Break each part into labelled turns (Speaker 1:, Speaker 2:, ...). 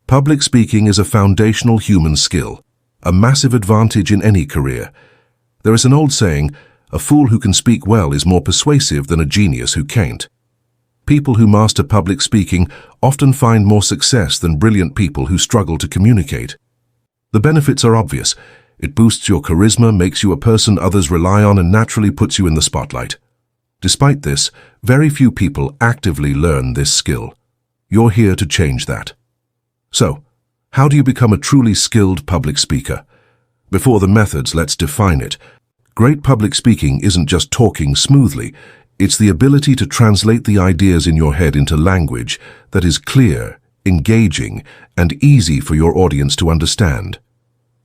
Speaker 1: Public speaking is a foundational human skill, a massive advantage in any career. There is an old saying, a fool who can speak well is more persuasive than a genius who can't. People who master public speaking often find more success than brilliant people who struggle to communicate. The benefits are obvious. It boosts your charisma, makes you a person others rely on, and naturally puts you in the spotlight. Despite this, very few people actively learn this skill. You're here to change that. So, how do you become a truly skilled public speaker? Before the methods, let's define it. Great public speaking isn't just talking smoothly. It's the ability to translate the ideas in your head into language that is clear, engaging, and easy for your audience to understand.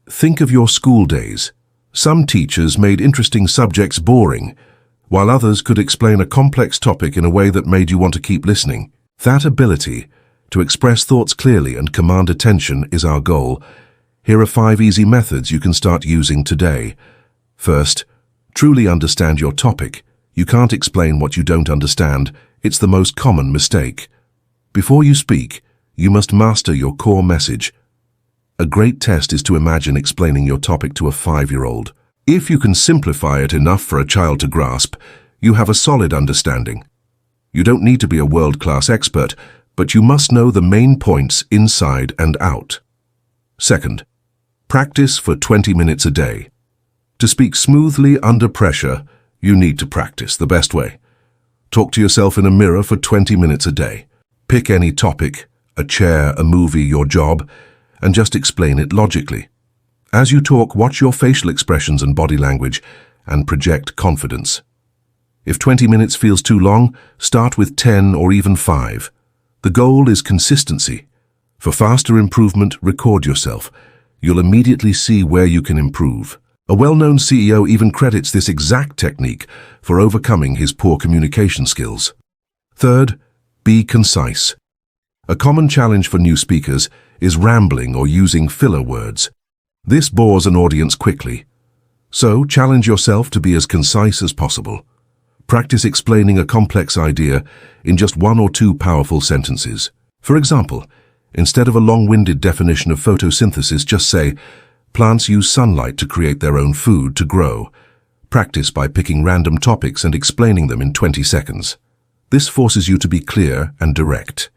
Speaker 1: Think of your school days. Some teachers made interesting subjects boring, while others could explain a complex topic in a way that made you want to keep listening. That ability to express thoughts clearly and command attention is our goal. Here are 5 easy methods you can start using today. First, truly understand your topic. You can't explain what you don't understand. It's the most common mistake. Before you speak, you must master your core message. A great test is to imagine explaining your topic to a 5-year-old. If you can simplify it enough for a child to grasp, you have a solid understanding. You don't need to be a world-class expert, but you must know the main points inside and out. Second, practice for 20 minutes a day. To speak smoothly under pressure, you need to practice the best way. Talk to yourself in a mirror for 20 minutes a day. Pick any topic, a chair, a movie, your job, and just explain it logically. As you talk, watch your facial expressions and body language, and project confidence. If 20 minutes feels too long, start with 10 or even 5. The goal is consistency. For faster improvement, record yourself. You'll immediately see where you can improve. A well-known CEO even credits this exact technique for overcoming his poor communication skills. Third, be concise. A common challenge for new speakers is rambling or using filler words. This bores an audience quickly. So, challenge yourself to be as concise as possible. Practice explaining a complex idea in just 1 or 2 powerful sentences. For example, instead of a long-winded definition of photosynthesis, just say, plants use sunlight to create their own food to grow. Practice by picking random topics and explaining them in 20 seconds. This forces you to be clear and direct.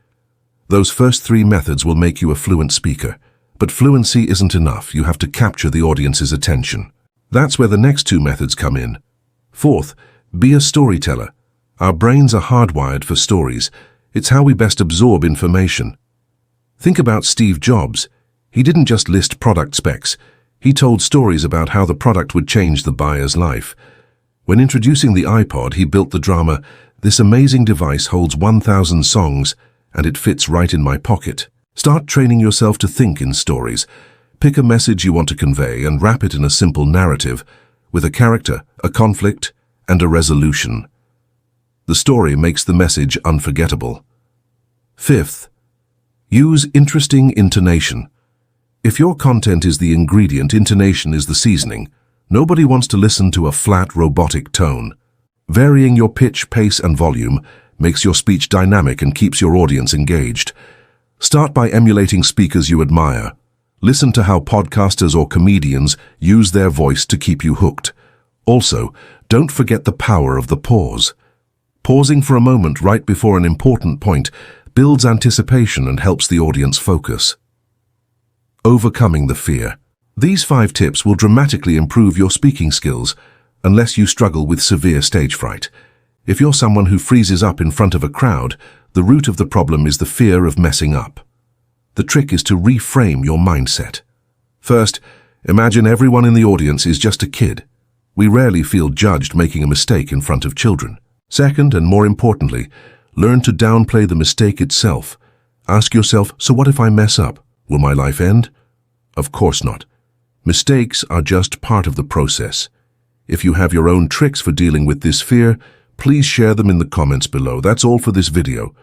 Speaker 1: Those first 3 methods will make you a fluent speaker. But fluency isn't enough. You have to capture the audience's attention. That's where the next 2 methods come in. Fourth, be a storyteller. Our brains are hardwired for stories. It's how we best absorb information. Think about Steve Jobs. He didn't just list product specs. He told stories about how the product would change the buyer's life. When introducing the iPod, he built the drama, "This amazing device holds 1,000 songs, and it fits right in my pocket." Start training yourself to think in stories. Pick a message you want to convey and wrap it in a simple narrative with a character, a conflict, and a resolution. The story makes the message unforgettable. Fifth, use interesting intonation. If your content is the ingredient, intonation is the seasoning. Nobody wants to listen to a flat, robotic tone. Varying your pitch, pace, and volume makes your speech dynamic and keeps your audience engaged. Start by emulating speakers you admire. Listen to how podcasters or comedians use their voice to keep you hooked. Also, don't forget the power of the pause. Pausing for a moment right before an important point builds anticipation and helps the audience focus. Overcoming the fear. These 5 tips will dramatically improve your speaking skills, unless you struggle with severe stage fright. If you're someone who freezes up in front of a crowd, the root of the problem is the fear of messing up. The trick is to reframe your mindset. First, imagine everyone in the audience is just a kid. We rarely feel judged making a mistake in front of children. Second, and more importantly, learn to downplay the mistake itself. Ask yourself, so what if I mess up? Will my life end? Of course not. Mistakes are just part of the process. If you have your own tricks for dealing with this fear, please share them in the comments below. That's all for this video.